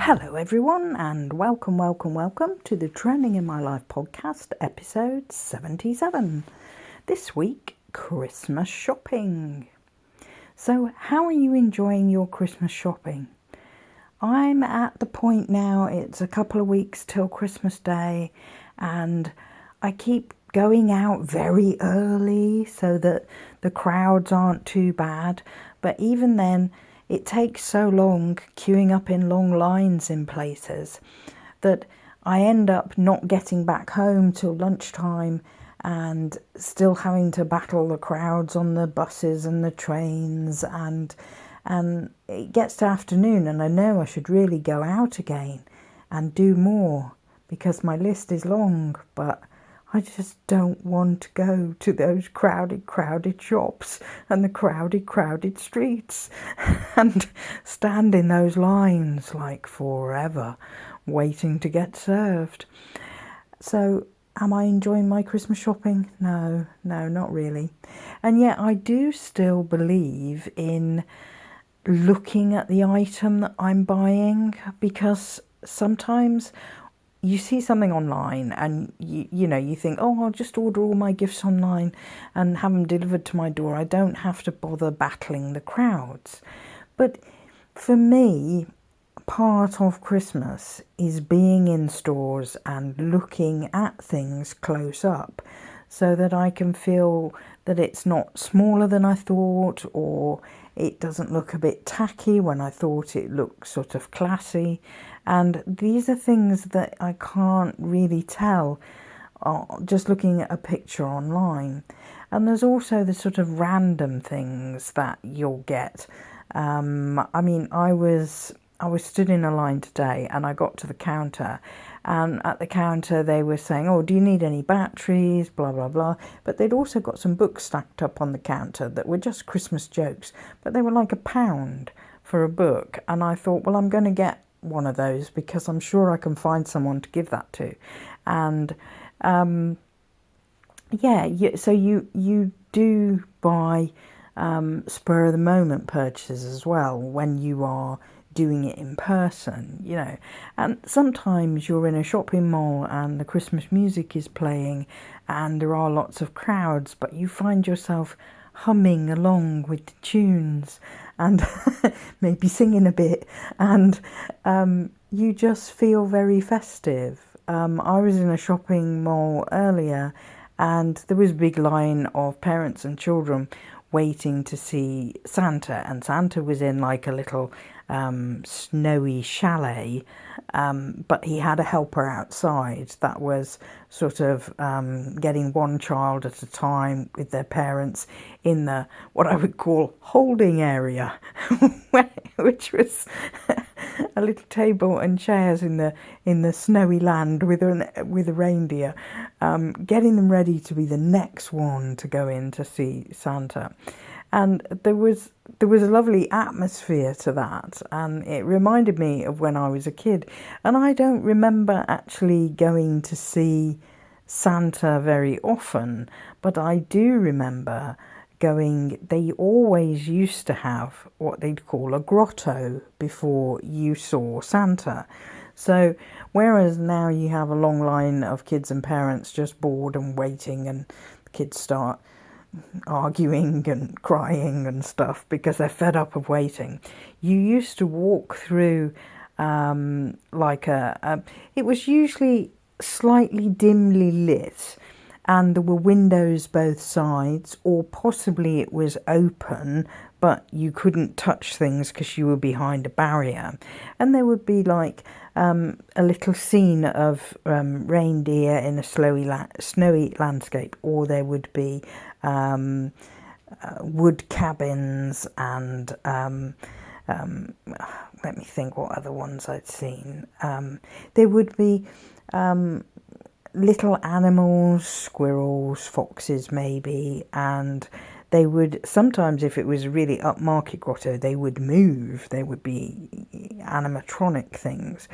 Hello everyone and welcome to the Trending in My Life podcast, episode 77. This week, Christmas shopping. So how are you enjoying your Christmas shopping? I'm at the point now, it's a couple of weeks till Christmas Day, and I keep going out very early so that the crowds aren't too bad, but even then it takes so long queuing up in long lines in places that I end up not getting back home till lunchtime and still having to battle the crowds on the buses and the trains, and it gets to afternoon and I know I should really go out again and do more because my list is long, but I just don't want to go to those crowded shops and the crowded streets and stand in those lines like forever waiting to get served. So am I enjoying my Christmas shopping? No, not really. And yet I do still believe in looking at the item that I'm buying, because sometimes you see something online and you think, oh, I'll just order all my gifts online and have them delivered to my door. I don't have to bother battling the crowds. But for me, part of Christmas is being in stores and looking at things close up so that I can feel that it's not smaller than I thought, or it doesn't look a bit tacky when I thought it looked sort of classy. And these are things that I can't really tell just looking at a picture online. And there's also the sort of random things that you'll get. I was stood in a line today and I got to the counter, and at the counter they were saying, oh, do you need any batteries, blah blah blah, but they'd also got some books stacked up on the counter that were just Christmas jokes, but they were like £1 for a book. And I thought, well, I'm going to get one of those because I'm sure I can find someone to give that to. And so you do buy spur of the moment purchases as well when you are doing it in person, and sometimes you're in a shopping mall and the Christmas music is playing and there are lots of crowds, but you find yourself humming along with the tunes and maybe singing a bit, and you just feel very festive. I was in a shopping mall earlier and there was a big line of parents and children waiting to see Santa, and Santa was in like a little snowy chalet, but he had a helper outside that was sort of getting one child at a time with their parents in the what I would call holding area, which was a little table and chairs in the snowy land with a reindeer, getting them ready to be the next one to go in to see Santa. And there was a lovely atmosphere to that, and it reminded me of when I was a kid. And I don't remember actually going to see Santa very often, but I do remember going. They always used to have what they'd call a grotto before you saw Santa. So whereas now you have a long line of kids and parents just bored and waiting, and the kids start arguing and crying and stuff because they're fed up of waiting, you used to walk through it was usually slightly dimly lit, and there were windows both sides, or possibly it was open but you couldn't touch things because you were behind a barrier, and there would be like a little scene of reindeer in a snowy landscape, or there would be wood cabins and let me think what other ones I'd seen. There would be little animals, squirrels, foxes maybe, and they would sometimes, if it was a really upmarket grotto, they would move. They would be animatronic things.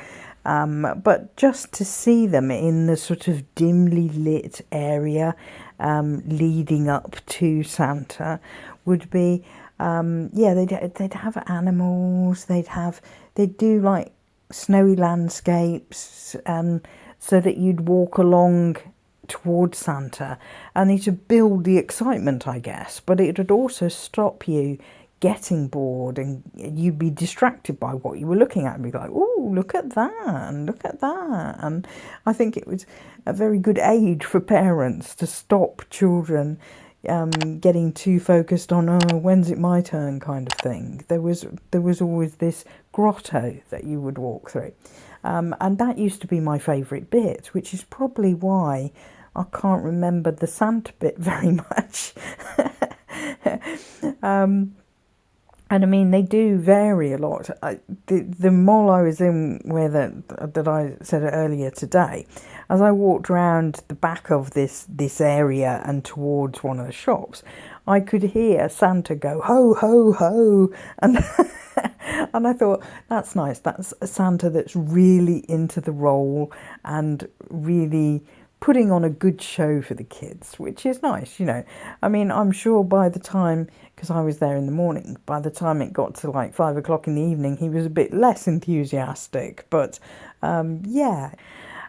But just to see them in the sort of dimly lit area leading up to Santa would be, they'd have animals. They'd do like snowy landscapes, so that you'd walk along towards Santa, and it'd build the excitement, I guess, but it would also stop you getting bored, and you'd be distracted by what you were looking at and be like, oh, look at that and look at that. And I think it was a very good age for parents to stop children getting too focused on, oh, when's it my turn kind of thing. There was always this grotto that you would walk through, and that used to be my favourite bit, which is probably why I can't remember the Santa bit very much. And I mean, they do vary a lot. The mall I was in, that I said earlier today, as I walked around the back of this area and towards one of the shops, I could hear Santa go, ho, ho, ho. And, and I thought, that's nice. That's a Santa that's really into the role and really putting on a good show for the kids, which is nice, I mean, I'm sure by the time, because I was there in the morning, by the time it got to like 5 o'clock in the evening, he was a bit less enthusiastic. But I'm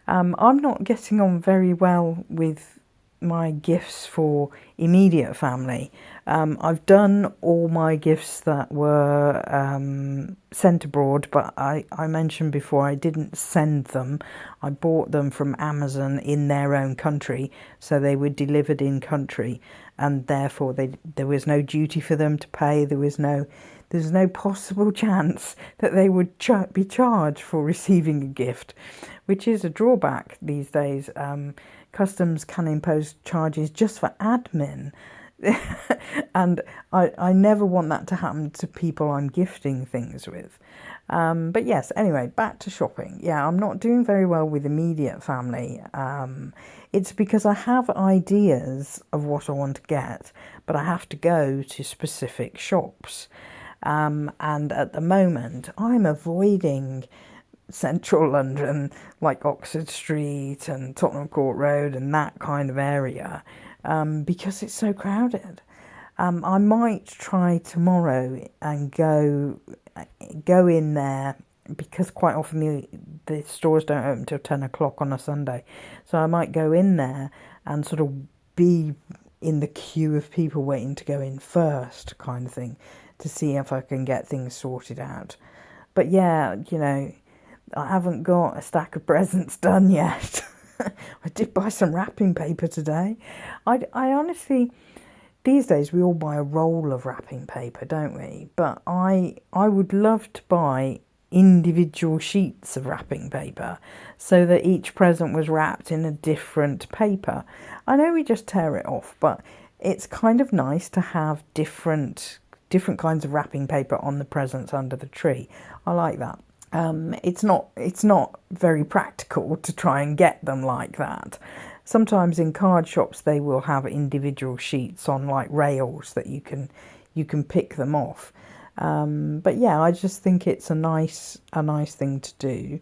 not getting on very well with my gifts for immediate family. I've done all my gifts that were sent abroad, but I mentioned before I didn't send them. I bought them from Amazon in their own country, so they were delivered in country, and therefore there was no duty for them to pay. There's no possible chance that they would be charged for receiving a gift, which is a drawback these days. Customs can impose charges just for admin. And I never want that to happen to people I'm gifting things with. But yes, anyway, back to shopping. Yeah, I'm not doing very well with immediate family. It's because I have ideas of what I want to get, but I have to go to specific shops. And at the moment, I'm avoiding central London, like Oxford Street and Tottenham Court Road and that kind of area, because it's so crowded. I might try tomorrow and go in there, because quite often the stores don't open till 10 o'clock on a Sunday. So I might go in there and sort of be in the queue of people waiting to go in first kind of thing, to see if I can get things sorted out. But yeah, I haven't got a stack of presents done yet. I did buy some wrapping paper today. I honestly, these days we all buy a roll of wrapping paper, don't we? But I would love to buy individual sheets of wrapping paper so that each present was wrapped in a different paper. I know we just tear it off, but it's kind of nice to have different kinds of wrapping paper on the presents under the tree. I like that. It's not very practical to try and get them like that. Sometimes in card shops they will have individual sheets on like rails that you can pick them off. But yeah, I just think it's a nice thing to do.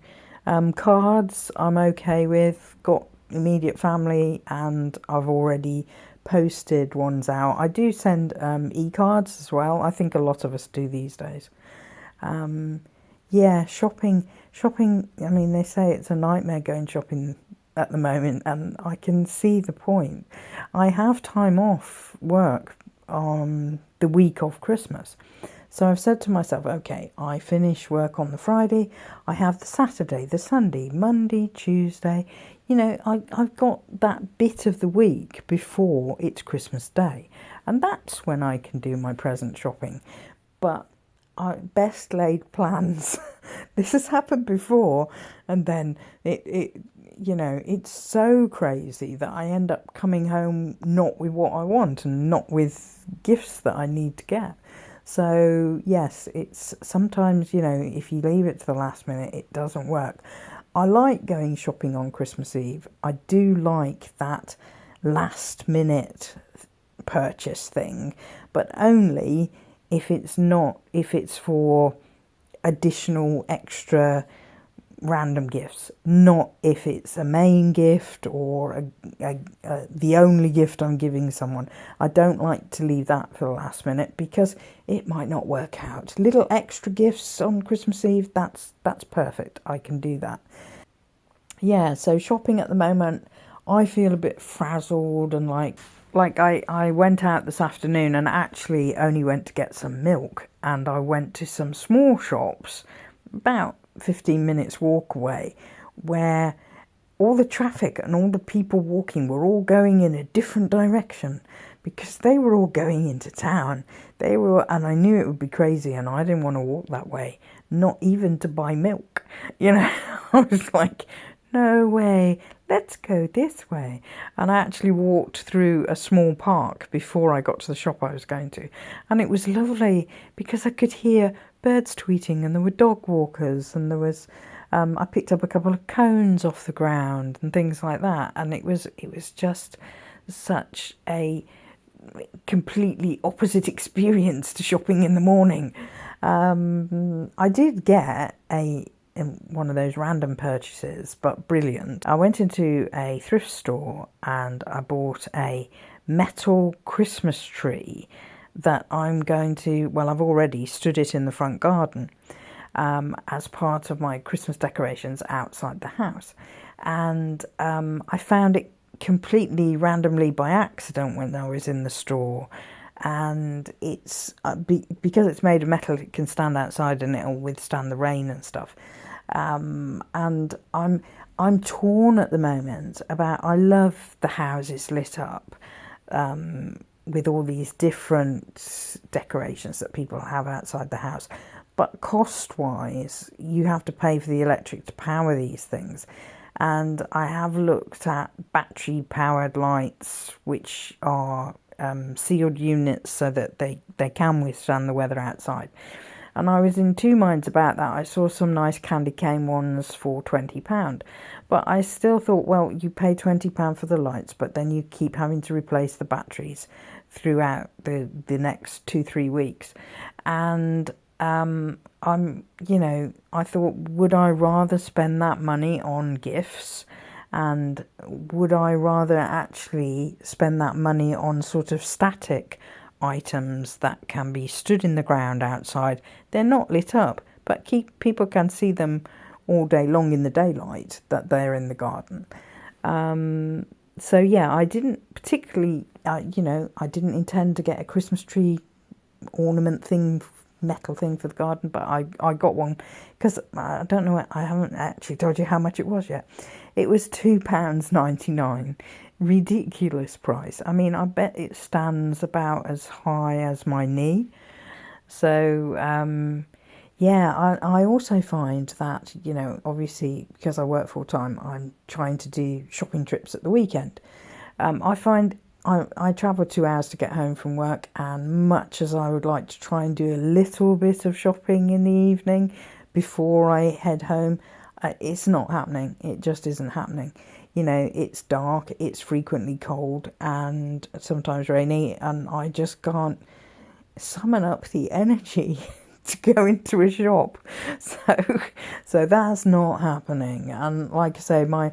Cards I'm okay with. Got immediate family, and I've already posted ones out. I do send e-cards as well. I think a lot of us do these days. Yeah, shopping, I mean, they say it's a nightmare going shopping at the moment, and I can see the point. I have time off work on the week of Christmas. So I've said to myself, okay, I finish work on the Friday, I have the Saturday, the Sunday, Monday, Tuesday. I've got that bit of the week before it's Christmas Day, and that's when I can do my present shopping. But best laid plans. This has happened before, and then it's so crazy that I end up coming home not with what I want and not with gifts that I need to get. So yes, it's sometimes, if you leave it to the last minute, it doesn't work. I like going shopping on Christmas Eve. I do like that last minute purchase thing, but only if it's for additional extra random gifts, not if it's a main gift or the only gift I'm giving someone. I don't like to leave that for the last minute because it might not work out. Little extra gifts on Christmas Eve, that's perfect. I can do that. Yeah, so shopping at the moment, I feel a bit frazzled and like I went out this afternoon and actually only went to get some milk, and I went to some small shops about 15 minutes walk away where all the traffic and all the people walking were all going in a different direction because they were all going into town. And I knew it would be crazy and I didn't want to walk that way, not even to buy milk. I was like, no way, let's go this way. And I actually walked through a small park before I got to the shop I was going to. And it was lovely because I could hear birds tweeting and there were dog walkers and there was, I picked up a couple of cones off the ground and things like that. And it was just such a completely opposite experience to shopping in the morning. I did get one of those random purchases, but brilliant. I went into a thrift store and I bought a metal Christmas tree that I'm going to, I've already stood it in the front garden as part of my Christmas decorations outside the house. And I found it completely randomly by accident when I was in the store. And it's because it's made of metal, it can stand outside and it'll withstand the rain and stuff. And I'm torn at the moment about. I love the houses lit up with all these different decorations that people have outside the house, but cost-wise, you have to pay for the electric to power these things. And I have looked at battery-powered lights, which are sealed units so that they can withstand the weather outside. And I was in two minds about that. I saw some nice candy cane ones for £20. But I still thought, well, you pay £20 for the lights, but then you keep having to replace the batteries throughout the next 2-3 weeks. And I thought, would I rather spend that money on gifts? And would I rather actually spend that money on sort of static items that can be stood in the ground outside? They're not lit up, but people can see them all day long in the daylight that they're in the garden. So yeah, I didn't particularly, I didn't intend to get a Christmas tree ornament thing, metal thing for the garden, but I got one because I don't know, I haven't actually told you how much it was yet. It was £2.99. Ridiculous price. I mean, I bet it stands about as high as my knee. So I also find that, obviously because I work full time, I'm trying to do shopping trips at the weekend. I find I travel 2 hours to get home from work, and much as I would like to try and do a little bit of shopping in the evening before I head home, it's not happening. It just isn't happening. It's dark, it's frequently cold and sometimes rainy, and I just can't summon up the energy to go into a shop. So that's not happening. And like I say, my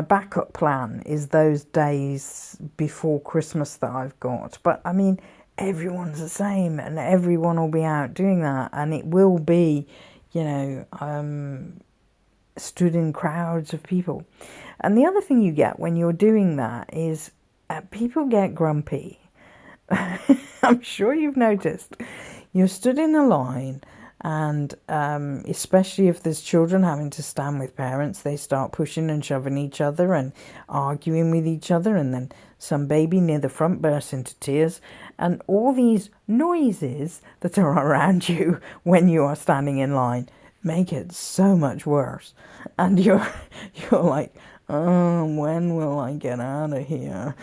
backup plan is those days before Christmas that I've got. But I mean, everyone's the same and everyone will be out doing that, and it will be, stood in crowds of people. And the other thing you get when you're doing that is people get grumpy. I'm sure you've noticed. You're stood in a line, and especially if there's children having to stand with parents, they start pushing and shoving each other and arguing with each other, and then some baby near the front bursts into tears, and all these noises that are around you when you are standing in line make it so much worse. And you're like, oh, when will I get out of here?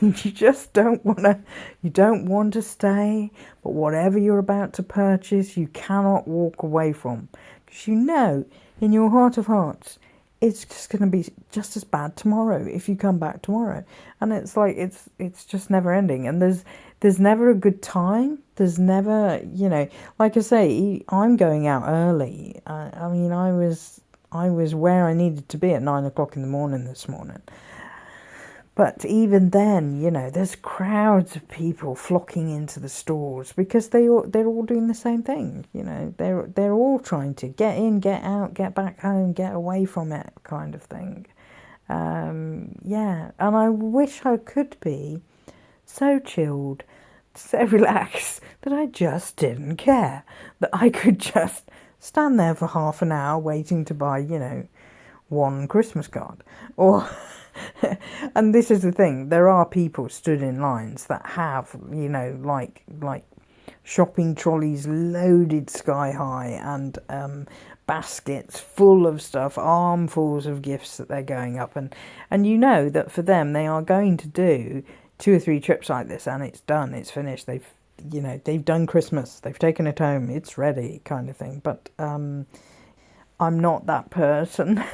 And you just don't want to stay, but whatever you're about to purchase, you cannot walk away from. Because in your heart of hearts, it's just going to be just as bad tomorrow if you come back tomorrow. And it's like it's just never ending, and there's never a good time. There's never, like I say, I'm going out early. I mean, I was where I needed to be at 9 o'clock in the morning this morning. But even then, there's crowds of people flocking into the stores because they're all doing the same thing. They're all trying to get in, get out, get back home, get away from it, kind of thing. Yeah, and I wish I could be so chilled, so relaxed that I just didn't care. That I could just stand there for half an hour waiting to buy, one Christmas card, or. And this is the thing, there are people stood in lines that have, like shopping trolleys loaded sky high, and baskets full of stuff, armfuls of gifts that they're going up, and that for them they are going to do 2 or 3 trips like this, and it's done, it's finished, they've done Christmas, they've taken it home, it's ready, kind of thing. But I'm not that person.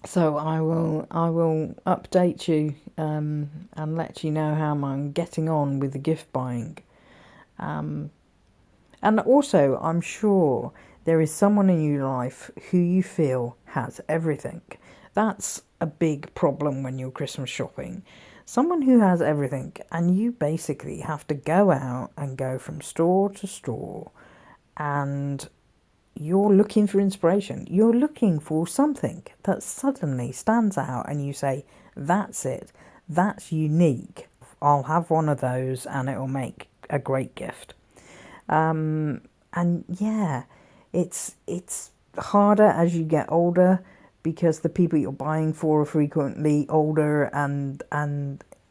So I will update you and let you know how I'm getting on with the gift buying. And also, I'm sure there is someone in your life who you feel has everything. That's a big problem when you're Christmas shopping. Someone who has everything, and you basically have to go out and go from store to store, and you're looking for inspiration. You're looking for something that suddenly stands out and you say, that's it. That's unique. I'll have one of those and it'll make a great gift. And yeah, it's harder as you get older because the people you're buying for are frequently older, and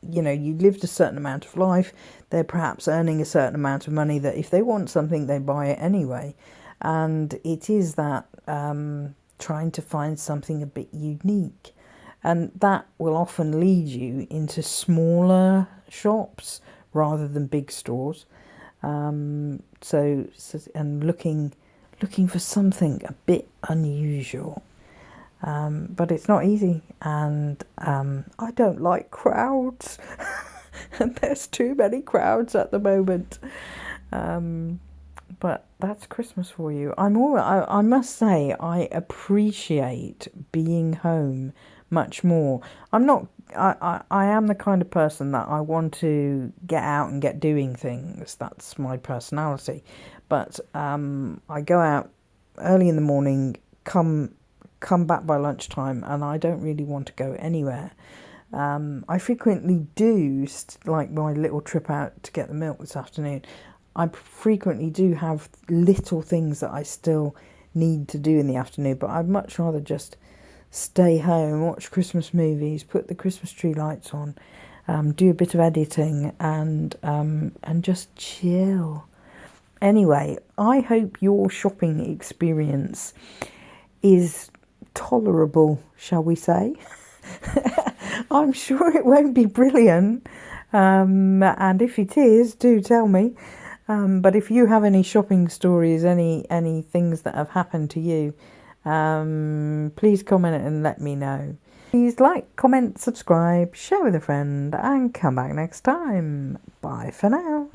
you lived a certain amount of life. They're perhaps earning a certain amount of money that if they want something, they buy it anyway. And it is that trying to find something a bit unique. And that will often lead you into smaller shops rather than big stores. And looking for something a bit unusual. But it's not easy. And I don't like crowds. And there's too many crowds at the moment. But that's Christmas for you. I must say, I appreciate being home much more. I am the kind of person that I want to get out and get doing things. That's my personality. But I go out early in the morning, come back by lunchtime, and I don't really want to go anywhere. I frequently do, like my little trip out to get the milk this afternoon. I frequently do have little things that I still need to do in the afternoon, but I'd much rather just stay home, watch Christmas movies, put the Christmas tree lights on, do a bit of editing, and just chill. Anyway, I hope your shopping experience is tolerable, shall we say. I'm sure it won't be brilliant, and if it is, do tell me. But if you have any shopping stories, any things that have happened to you, please comment and let me know. Please like, comment, subscribe, share with a friend, and come back next time. Bye for now.